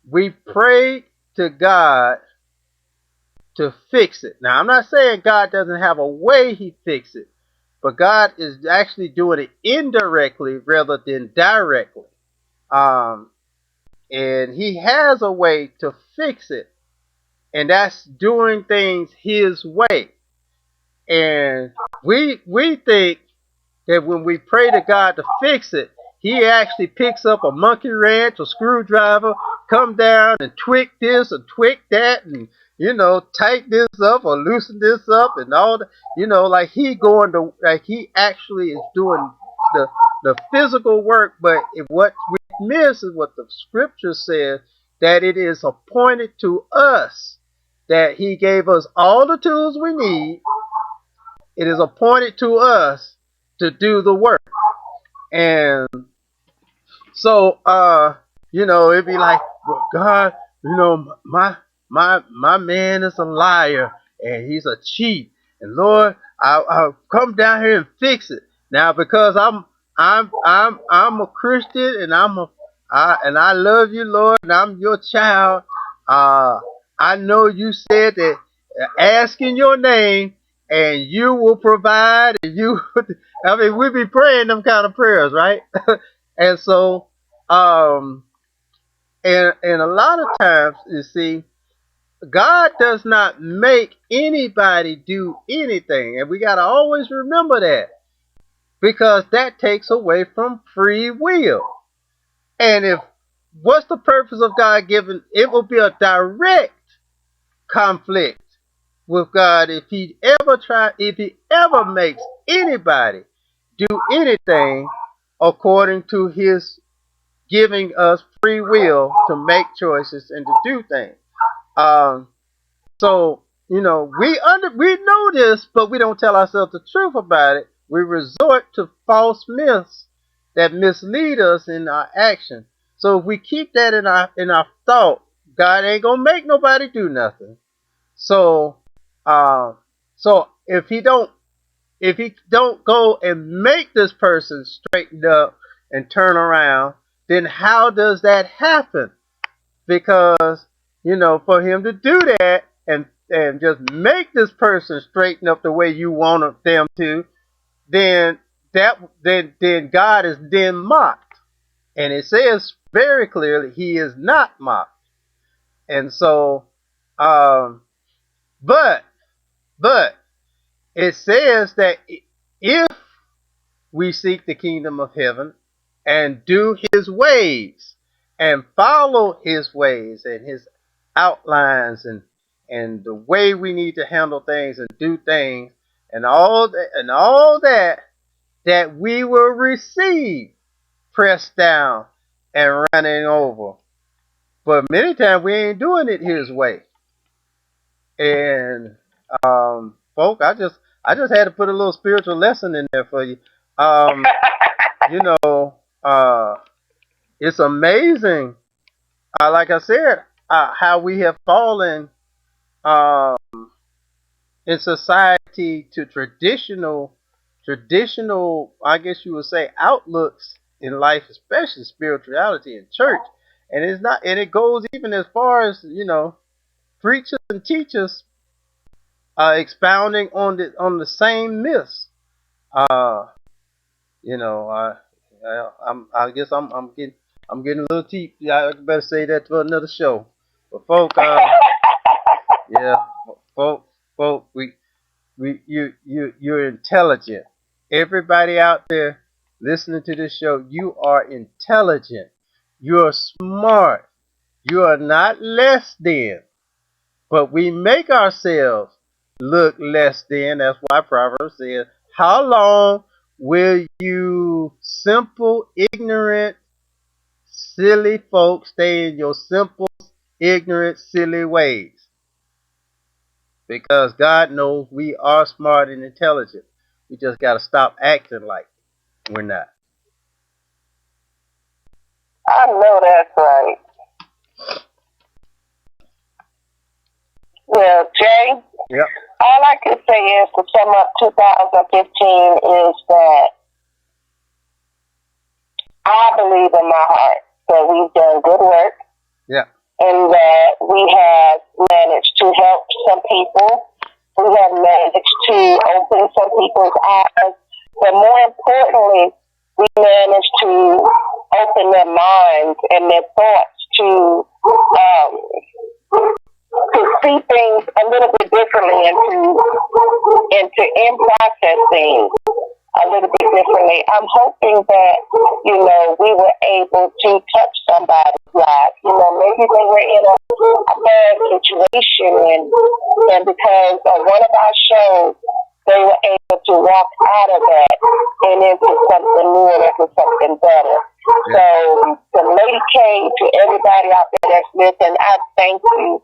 We prayed to God to fix it. Now, I'm not saying God doesn't have a way He fixes it, but God is actually doing it indirectly rather than directly. And He has a way to fix it, and that's doing things His way. And we think that when we pray to God to fix it, He actually picks up a monkey wrench or screwdriver, come down and tweak this or tweak that, and tighten this up or loosen this up and all that. Like He actually is doing the physical work. But what we miss is what the Scripture says, that it is appointed to us, that He gave us all the tools we need. It is appointed to us to do the work. And so, it'd be like, well, God, my man is a liar and he's a cheat. And Lord, I'll come down here and fix it. Now, because I'm a Christian and I love you, Lord, and I'm your child. I know you said that ask in your name and you will provide, and we be praying them kind of prayers, right? And so, and a lot of times, you see, God does not make anybody do anything. And we got to always remember that, because that takes away from free will. And what's the purpose of God giving? It will be a direct conflict with God if He ever makes anybody do anything according to His giving us free will to make choices and to do things. So, we know this, but we don't tell ourselves the truth about it. We resort to false myths that mislead us in our action. So if we keep that in our thought, God ain't gonna make nobody do nothing. So, so if he don't go and make this person straighten up and turn around, then how does that happen? Because for him to do that and just make this person straighten up the way you want them to, then then God is then mocked, and it says very clearly he is not mocked. And so, but but it says that if we seek the kingdom of heaven and do his ways and follow his ways and his outlines and the way we need to handle things and do things and all that we will receive pressed down and running over. But many times we ain't doing it his way. And folk, I just had to put a little spiritual lesson in there for you. Um, you know, it's amazing, like I said, how we have fallen um, in society to traditional, I guess you would say, outlooks in life, especially spirituality and church. And it goes even as far as preachers and teachers expounding on the same myths. Uh, I guess I'm getting a little deep. Yeah, I better say that for another show. But folk, yeah, folk, folk, you're intelligent. Everybody out there listening to this show, you are intelligent. You're smart. You are not less than, but we make ourselves look less than. That's why Proverbs says, "How long will you simple, ignorant, silly folks stay in your simple, ignorant, silly ways?" Because God knows we are smart and intelligent. We just got to stop acting like we're not. I know that's right. Well, Jay, Yep. all I can say is to sum up 2015 is that I believe in my heart that we've done good work Yeah. and that we have managed to help some people. We have managed to open some people's eyes, but more importantly, we managed to open their minds and their thoughts to see things a little bit differently and to process things a little bit differently. I'm hoping that, we were able to touch somebody's life. Maybe they were in a bad situation and because of one of our shows, they were able to walk out of that and into something new and into something better. Yeah. So, to Lady K, to everybody out there that's listening, I thank you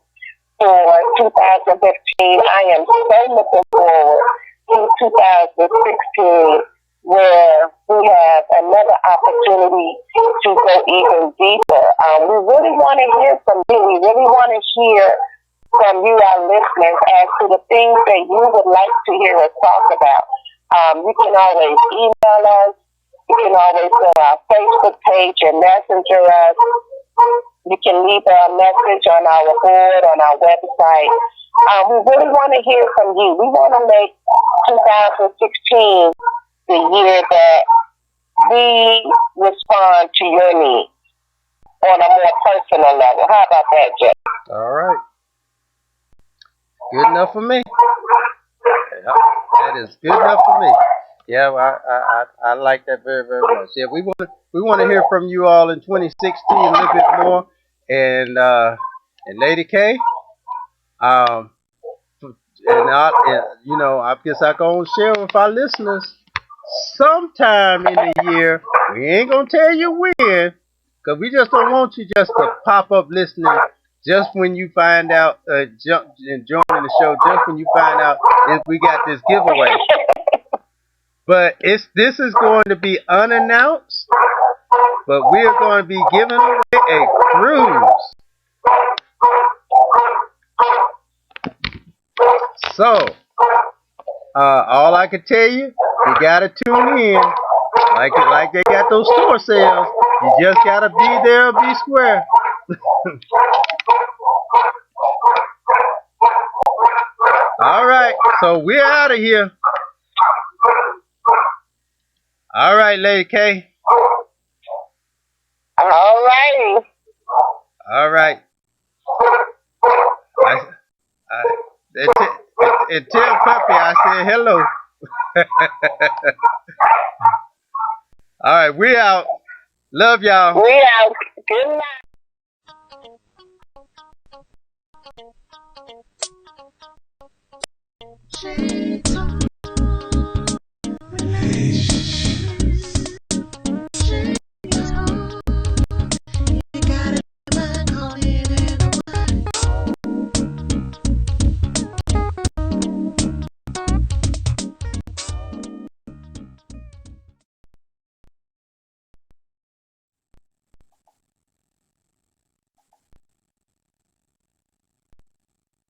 for 2015. I am so looking forward to 2016, where we have another opportunity to go even deeper. We really want to hear from you. We really want to hear from you, our listeners, as to the things that you would like to hear us talk about. You can always email us. You can always go to our Facebook page and messenger us. You can leave a message on our board, on our website. We really want to hear from you. We want to make 2016 the year that we respond to your needs on a more personal level. How about that, Jeff? All right. Good enough for me. Yeah, that is good enough for me. Yeah, I like that very, very much. Yeah, we want to hear from you all in 2016 a little bit more. And Lady K, um, I guess I can share with our listeners sometime in the year. We ain't gonna tell you when, cause we just don't want you just to pop up listening just when you find out, joining the show, just when you find out if we got this giveaway. But this is going to be unannounced, but we are going to be giving away a cruise. So, all I can tell you, you gotta tune in, like they got those store sales. You just gotta be there or be square. All right, so we're out of here. All right, Lady K. All righty. All right. And tell Puppy I said hello. All right, we out. Love y'all. We out. Good night.